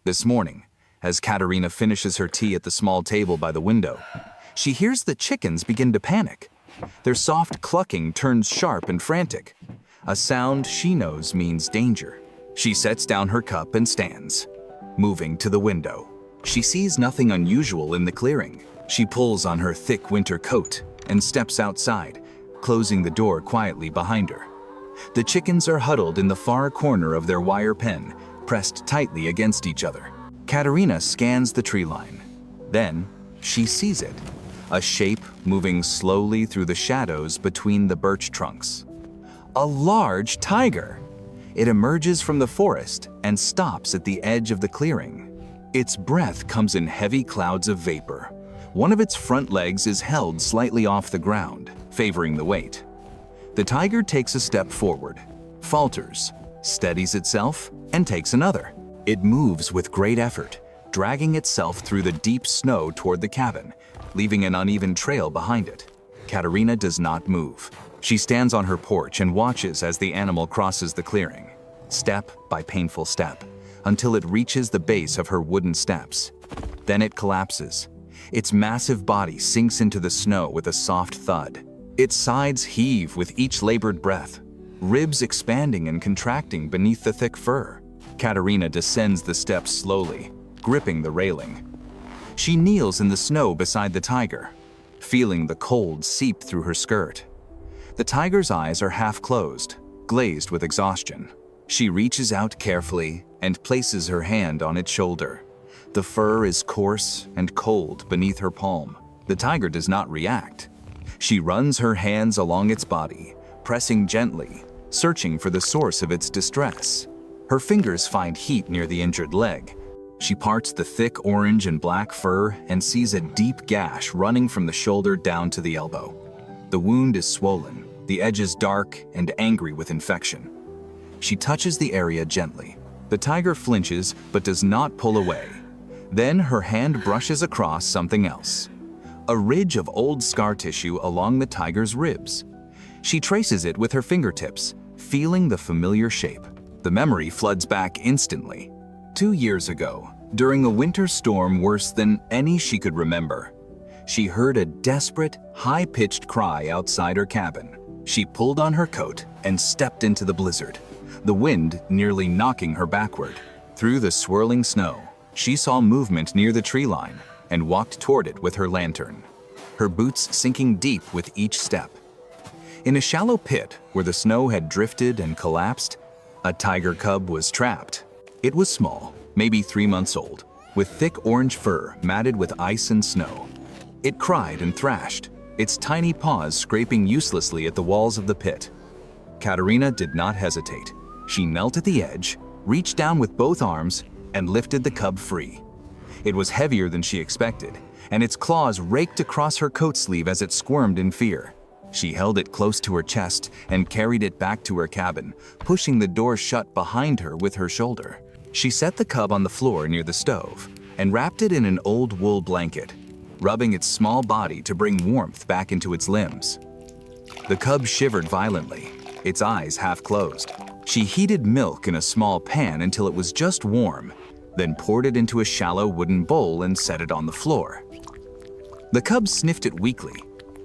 This morning, as Katerina finishes her tea at the small table by the window, she hears the chickens begin to panic. Their soft clucking turns sharp and frantic, a sound she knows means danger. She sets down her cup and stands, moving to the window. She sees nothing unusual in the clearing. She pulls on her thick winter coat and steps outside, closing the door quietly behind her. The chickens are huddled in the far corner of their wire pen, pressed tightly against each other. Katerina scans the tree line. Then, she sees it, a shape moving slowly through the shadows between the birch trunks. A large tiger! It emerges from the forest and stops at the edge of the clearing. Its breath comes in heavy clouds of vapor. One of its front legs is held slightly off the ground, favoring the weight. The tiger takes a step forward, falters, steadies itself, and takes another. It moves with great effort, dragging itself through the deep snow toward the cabin, leaving an uneven trail behind it. Katerina does not move. She stands on her porch and watches as the animal crosses the clearing, step by painful step, until it reaches the base of her wooden steps. Then it collapses. Its massive body sinks into the snow with a soft thud. Its sides heave with each labored breath, ribs expanding and contracting beneath the thick fur. Katerina descends the steps slowly, gripping the railing. She kneels in the snow beside the tiger, feeling the cold seep through her skirt. The tiger's eyes are half closed, glazed with exhaustion. She reaches out carefully and places her hand on its shoulder. The fur is coarse and cold beneath her palm. The tiger does not react. She runs her hands along its body, pressing gently, searching for the source of its distress. Her fingers find heat near the injured leg. She parts the thick orange and black fur and sees a deep gash running from the shoulder down to the elbow. The wound is swollen, the edges dark and angry with infection. She touches the area gently. The tiger flinches but does not pull away. Then her hand brushes across something else, a ridge of old scar tissue along the tiger's ribs. She traces it with her fingertips, feeling the familiar shape. The memory floods back instantly. 2 years ago, during a winter storm worse than any she could remember, she heard a desperate, high-pitched cry outside her cabin. She pulled on her coat and stepped into the blizzard, the wind nearly knocking her backward. Through the swirling snow, she saw movement near the tree line and walked toward it with her lantern, her boots sinking deep with each step. In a shallow pit where the snow had drifted and collapsed, a tiger cub was trapped. It was small, maybe 3 months old, with thick orange fur matted with ice and snow. It cried and thrashed, its tiny paws scraping uselessly at the walls of the pit. Katerina did not hesitate. She knelt at the edge, reached down with both arms, and lifted the cub free. It was heavier than she expected, and its claws raked across her coat sleeve as it squirmed in fear. She held it close to her chest and carried it back to her cabin, pushing the door shut behind her with her shoulder. She set the cub on the floor near the stove and wrapped it in an old wool blanket, rubbing its small body to bring warmth back into its limbs. The cub shivered violently, its eyes half closed. She heated milk in a small pan until it was just warm, then poured it into a shallow wooden bowl and set it on the floor. The cub sniffed it weakly,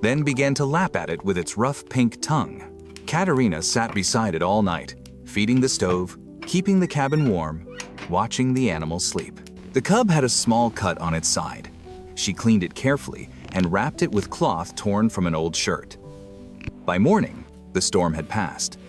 then began to lap at it with its rough pink tongue. Katerina sat beside it all night, feeding the stove, keeping the cabin warm, watching the animal sleep. The cub had a small cut on its side. She cleaned it carefully and wrapped it with cloth torn from an old shirt. By morning, the storm had passed.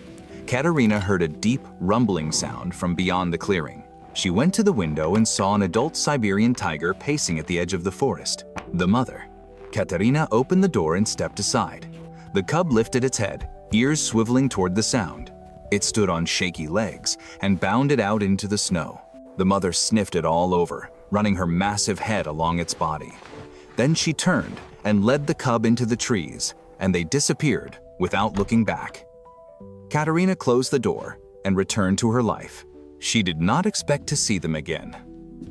Katerina heard a deep, rumbling sound from beyond the clearing. She went to the window and saw an adult Siberian tiger pacing at the edge of the forest. The mother. Katerina opened the door and stepped aside. The cub lifted its head, ears swiveling toward the sound. It stood on shaky legs and bounded out into the snow. The mother sniffed it all over, running her massive head along its body. Then she turned and led the cub into the trees, and they disappeared without looking back. Katerina closed the door and returned to her life. She did not expect to see them again.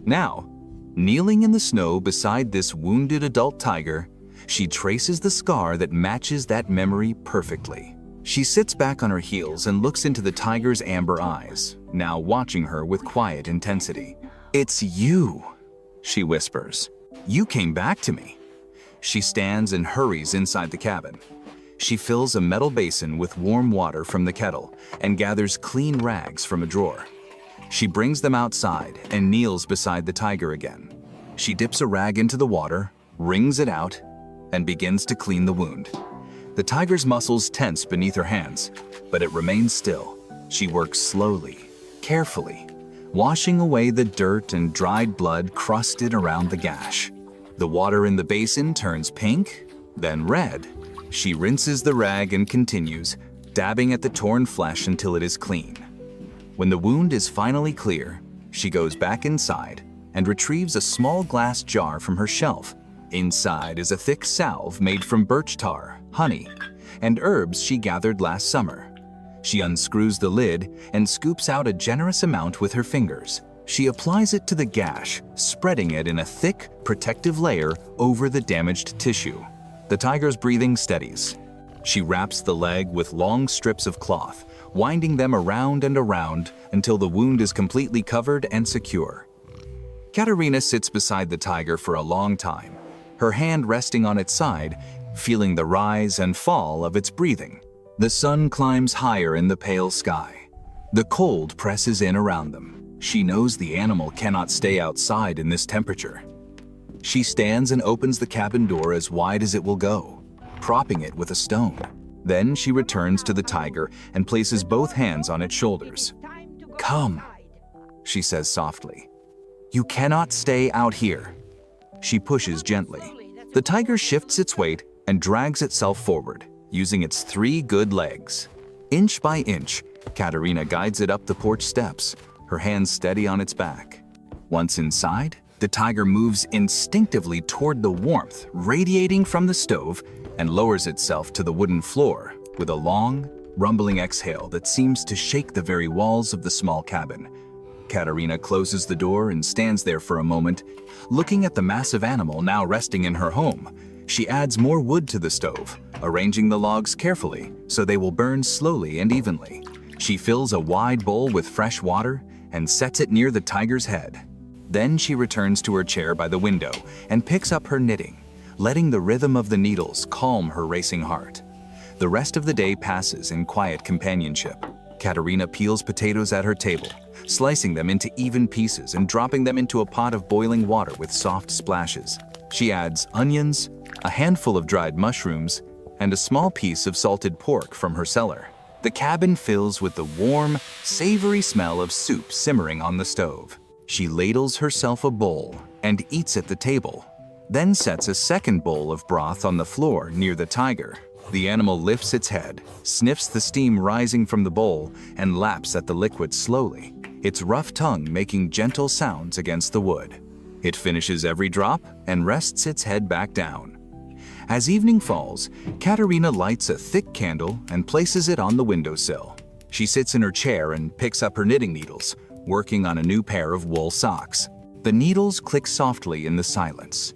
Now, kneeling in the snow beside this wounded adult tiger, she traces the scar that matches that memory perfectly. She sits back on her heels and looks into the tiger's amber eyes, now watching her with quiet intensity. "It's you," she whispers. "You came back to me." She stands and hurries inside the cabin. She fills a metal basin with warm water from the kettle and gathers clean rags from a drawer. She brings them outside and kneels beside the tiger again. She dips a rag into the water, wrings it out, and begins to clean the wound. The tiger's muscles tense beneath her hands, but it remains still. She works slowly, carefully, washing away the dirt and dried blood crusted around the gash. The water in the basin turns pink, then red. She rinses the rag and continues, dabbing at the torn flesh until it is clean. When the wound is finally clear, she goes back inside and retrieves a small glass jar from her shelf. Inside is a thick salve made from birch tar, honey, and herbs she gathered last summer. She unscrews the lid and scoops out a generous amount with her fingers. She applies it to the gash, spreading it in a thick, protective layer over the damaged tissue. The tiger's breathing steadies. She wraps the leg with long strips of cloth, winding them around and around until the wound is completely covered and secure. Katerina sits beside the tiger for a long time, her hand resting on its side, feeling the rise and fall of its breathing. The sun climbs higher in the pale sky. The cold presses in around them. She knows the animal cannot stay outside in this temperature. She stands and opens the cabin door as wide as it will go, propping it with a stone. Then she returns to the tiger and places both hands on its shoulders. "Come," she says softly. "You cannot stay out here." She pushes gently. The tiger shifts its weight and drags itself forward, using its 3 good legs. Inch by inch, Katerina guides it up the porch steps, her hands steady on its back. Once inside, the tiger moves instinctively toward the warmth radiating from the stove and lowers itself to the wooden floor with a long, rumbling exhale that seems to shake the very walls of the small cabin. Katerina closes the door and stands there for a moment, looking at the massive animal now resting in her home. She adds more wood to the stove, arranging the logs carefully so they will burn slowly and evenly. She fills a wide bowl with fresh water and sets it near the tiger's head. Then she returns to her chair by the window and picks up her knitting, letting the rhythm of the needles calm her racing heart. The rest of the day passes in quiet companionship. Katerina peels potatoes at her table, slicing them into even pieces and dropping them into a pot of boiling water with soft splashes. She adds onions, a handful of dried mushrooms, and a small piece of salted pork from her cellar. The cabin fills with the warm, savory smell of soup simmering on the stove. She ladles herself a bowl and eats at the table, then sets a second bowl of broth on the floor near the tiger. The animal lifts its head, sniffs the steam rising from the bowl, and laps at the liquid slowly, its rough tongue making gentle sounds against the wood. It finishes every drop and rests its head back down. As evening falls, Katerina lights a thick candle and places it on the windowsill. She sits in her chair and picks up her knitting needles, working on a new pair of wool socks. The needles click softly in the silence,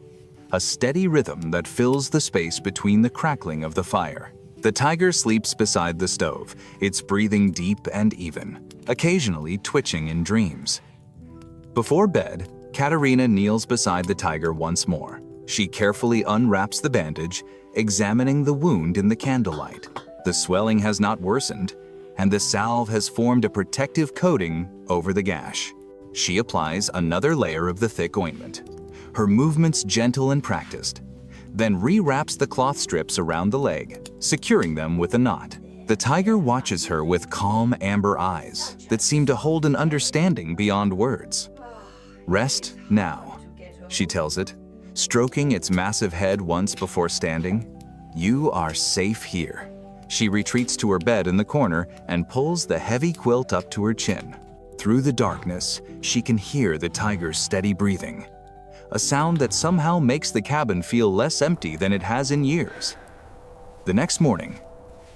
a steady rhythm that fills the space between the crackling of the fire. The tiger sleeps beside the stove, its breathing deep and even, occasionally twitching in dreams. Before bed, Katerina kneels beside the tiger once more. She carefully unwraps the bandage, examining the wound in the candlelight. The swelling has not worsened, and the salve has formed a protective coating over the gash. She applies another layer of the thick ointment, her movements gentle and practiced, then rewraps the cloth strips around the leg, securing them with a knot. The tiger watches her with calm amber eyes that seem to hold an understanding beyond words. "Rest now," she tells it, stroking its massive head once before standing. "You are safe here." She retreats to her bed in the corner and pulls the heavy quilt up to her chin. Through the darkness, she can hear the tiger's steady breathing, a sound that somehow makes the cabin feel less empty than it has in years. The next morning,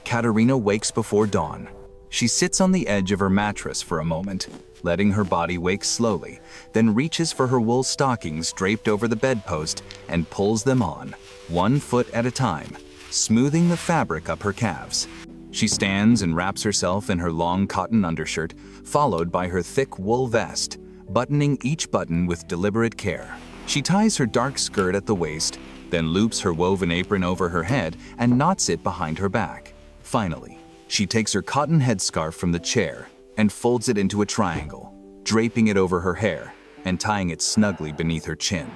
Katerina wakes before dawn. She sits on the edge of her mattress for a moment, letting her body wake slowly, then reaches for her wool stockings draped over the bedpost and pulls them on, 1 foot at a time, smoothing the fabric up her calves. She stands and wraps herself in her long cotton undershirt, followed by her thick wool vest, buttoning each button with deliberate care. She ties her dark skirt at the waist, then loops her woven apron over her head and knots it behind her back. Finally, she takes her cotton headscarf from the chair and folds it into a triangle, draping it over her hair and tying it snugly beneath her chin.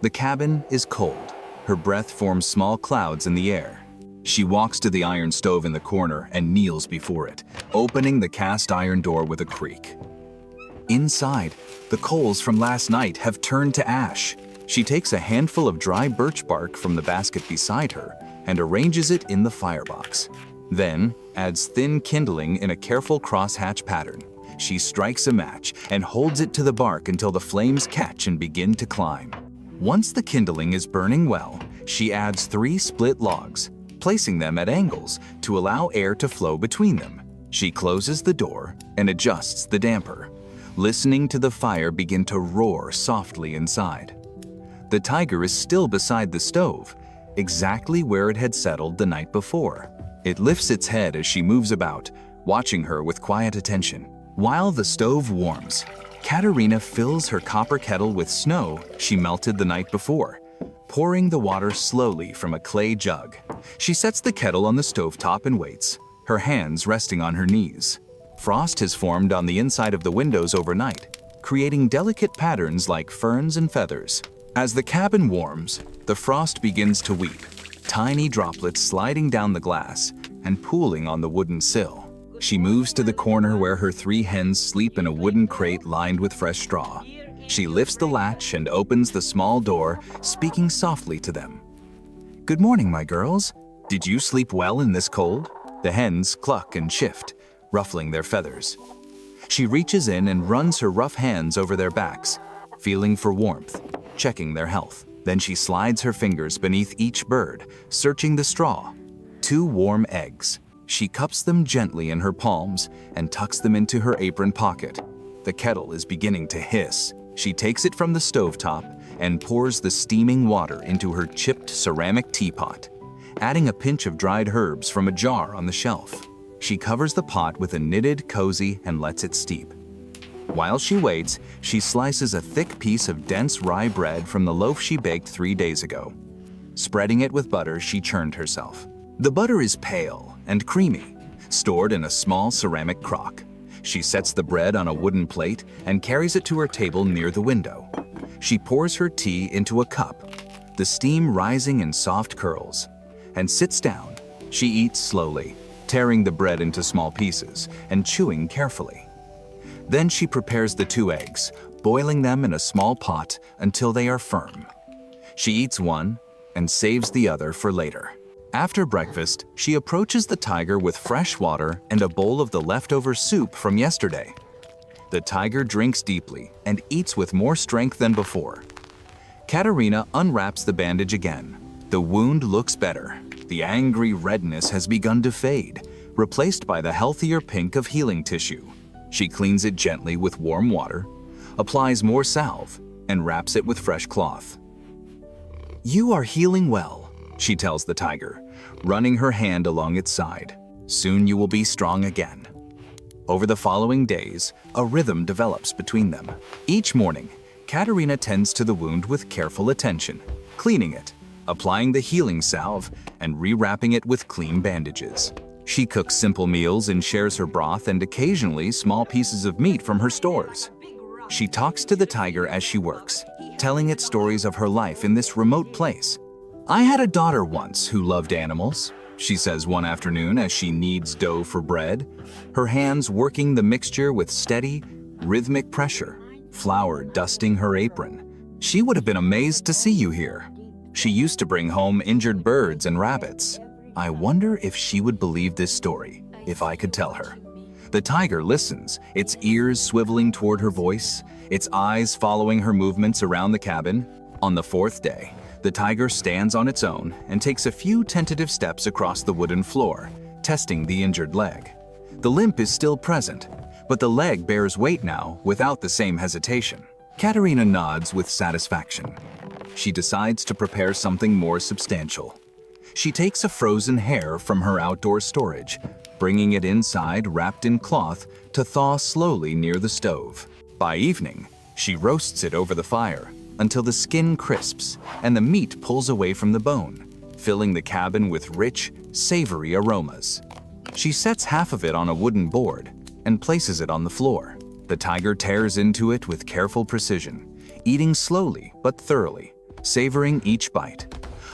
The cabin is cold. Her breath forms small clouds in the air. She walks to the iron stove in the corner and kneels before it, opening the cast iron door with a creak. Inside, the coals from last night have turned to ash. She takes a handful of dry birch bark from the basket beside her and arranges it in the firebox. Then adds thin kindling in a careful crosshatch pattern. She strikes a match and holds it to the bark until the flames catch and begin to climb. Once the kindling is burning well, she adds 3 split logs, placing them at angles to allow air to flow between them. She closes the door and adjusts the damper, listening to the fire begin to roar softly inside. The tiger is still beside the stove, exactly where it had settled the night before. It lifts its head as she moves about, watching her with quiet attention. While the stove warms, Katerina fills her copper kettle with snow she melted the night before, pouring the water slowly from a clay jug. She sets the kettle on the stovetop and waits, her hands resting on her knees. Frost has formed on the inside of the windows overnight, creating delicate patterns like ferns and feathers. As the cabin warms, the frost begins to weep, tiny droplets sliding down the glass and pooling on the wooden sill. She moves to the corner where her 3 hens sleep in a wooden crate lined with fresh straw. She lifts the latch and opens the small door, speaking softly to them. "Good morning, my girls. Did you sleep well in this cold?" The hens cluck and shift, ruffling their feathers. She reaches in and runs her rough hands over their backs, feeling for warmth, checking their health. Then she slides her fingers beneath each bird, searching the straw. 2 warm eggs. She cups them gently in her palms and tucks them into her apron pocket. The kettle is beginning to hiss. She takes it from the stovetop and pours the steaming water into her chipped ceramic teapot, adding a pinch of dried herbs from a jar on the shelf. She covers the pot with a knitted cozy and lets it steep. While she waits, she slices a thick piece of dense rye bread from the loaf she baked 3 days ago. Spreading it with butter she churned herself. The butter is pale and creamy, stored in a small ceramic crock. She sets the bread on a wooden plate and carries it to her table near the window. She pours her tea into a cup, the steam rising in soft curls, and sits down. She eats slowly, tearing the bread into small pieces and chewing carefully. Then she prepares the 2 eggs, boiling them in a small pot until they are firm. She eats one and saves the other for later. After breakfast, she approaches the tiger with fresh water and a bowl of the leftover soup from yesterday. The tiger drinks deeply and eats with more strength than before. Katerina unwraps the bandage again. The wound looks better. The angry redness has begun to fade, replaced by the healthier pink of healing tissue. She cleans it gently with warm water, applies more salve, and wraps it with fresh cloth. "You are healing well," she tells the tiger, running her hand along its side. "Soon you will be strong again." Over the following days, a rhythm develops between them. Each morning, Katerina tends to the wound with careful attention, cleaning it, applying the healing salve, and rewrapping it with clean bandages. She cooks simple meals and shares her broth and occasionally small pieces of meat from her stores. She talks to the tiger as she works, telling it stories of her life in this remote place. "I had a daughter once who loved animals," she says one afternoon as she kneads dough for bread, her hands working the mixture with steady, rhythmic pressure, flour dusting her apron. "She would have been amazed to see you here. She used to bring home injured birds and rabbits. I wonder if she would believe this story, if I could tell her." The tiger listens, its ears swiveling toward her voice, its eyes following her movements around the cabin. On the 4th day, the tiger stands on its own and takes a few tentative steps across the wooden floor, testing the injured leg. The limp is still present, but the leg bears weight now without the same hesitation. Katerina nods with satisfaction. She decides to prepare something more substantial. She takes a frozen hare from her outdoor storage, bringing it inside wrapped in cloth to thaw slowly near the stove. By evening, She roasts it over the fire until the skin crisps and the meat pulls away from the bone, filling the cabin with rich, savory aromas. She sets half of it on a wooden board and places it on the floor. The tiger tears into it with careful precision, eating slowly but thoroughly, savoring each bite.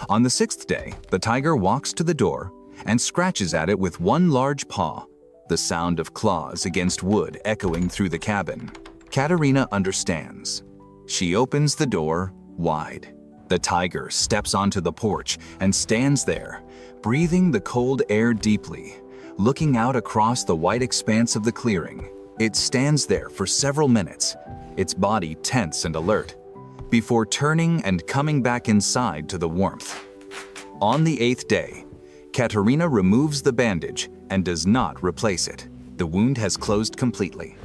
On the sixth day, the tiger walks to the door and scratches at it with one large paw, the sound of claws against wood echoing through the cabin. Katerina understands. She opens the door wide. The tiger steps onto the porch and stands there, breathing the cold air deeply, looking out across the white expanse of the clearing. It stands there for several minutes, its body tense and alert, before turning and coming back inside to the warmth. On the eighth day, Katerina removes the bandage and does not replace it. The wound has closed completely,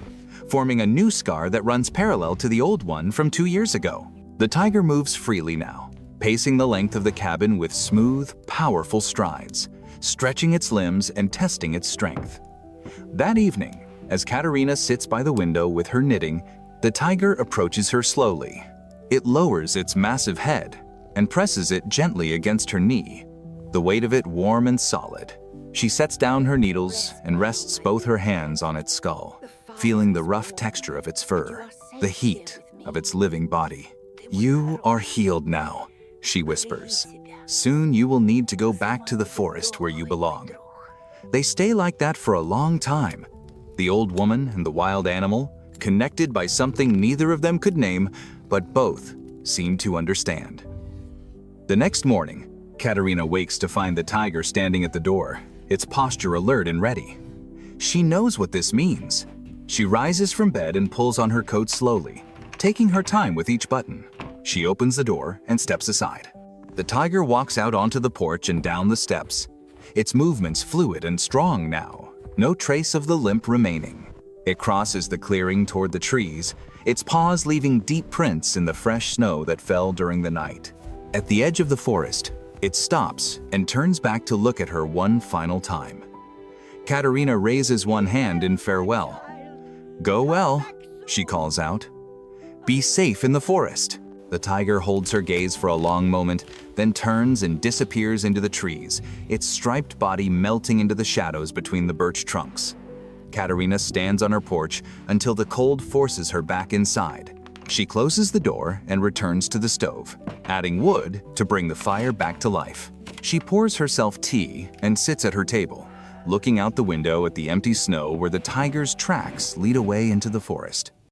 forming a new scar that runs parallel to the old one from 2 years ago. The tiger moves freely now, pacing the length of the cabin with smooth, powerful strides, stretching its limbs and testing its strength. That evening, as Katerina sits by the window with her knitting, the tiger approaches her slowly. It lowers its massive head and presses it gently against her knee, the weight of it warm and solid. She sets down her needles and rests both her hands on its skull, feeling the rough texture of its fur, the heat of its living body. "You are healed now," she whispers. "Soon you will need to go back to the forest where you belong." They stay like that for a long time, the old woman and the wild animal, connected by something neither of them could name, but both seem to understand. The next morning, Katerina wakes to find the tiger standing at the door, its posture alert and ready. She knows what this means. She rises from bed and pulls on her coat slowly, taking her time with each button. She opens the door and steps aside. The tiger walks out onto the porch and down the steps, its movements fluid and strong now, no trace of the limp remaining. It crosses the clearing toward the trees, its paws leaving deep prints in the fresh snow that fell during the night. At the edge of the forest, it stops and turns back to look at her one final time. Katerina raises one hand in farewell. "Go well," she calls out. "Be safe in the forest." The tiger holds her gaze for a long moment, then turns and disappears into the trees, its striped body melting into the shadows between the birch trunks. Katerina stands on her porch until the cold forces her back inside. She closes the door and returns to the stove, adding wood to bring the fire back to life. She pours herself tea and sits at her table, looking out the window at the empty snow where the tiger's tracks lead away into the forest.